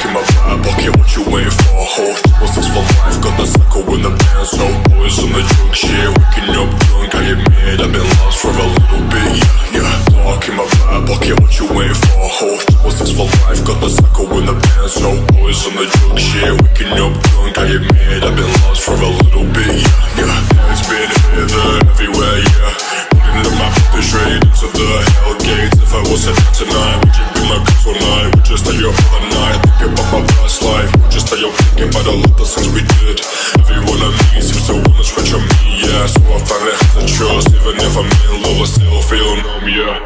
in my back pocket, what you waiting for? Hold 6 for life, got the cycle in the band. So boys on the drug shit, waking up drunk. I admit I've been lost for a little bit, yeah. Lock in my back pocket, what you waiting for? Hold 6 for life, got the cycle in the band. So boys on the drug shit, waking up drunk. I admit I've been lost for a little bit, yeah. It's been here, there, everywhere, yeah. Putting the map up straight into the hell gates. If I was at tonight, would you be my girl tonight? Would you stay up all the night, thinking about my past life? Would you stay up thinking about all of the things we did? Everyone I meet seems to wanna switch on me, yeah. So I finally have to trust, even if I'm in love, I still feel numb, yeah.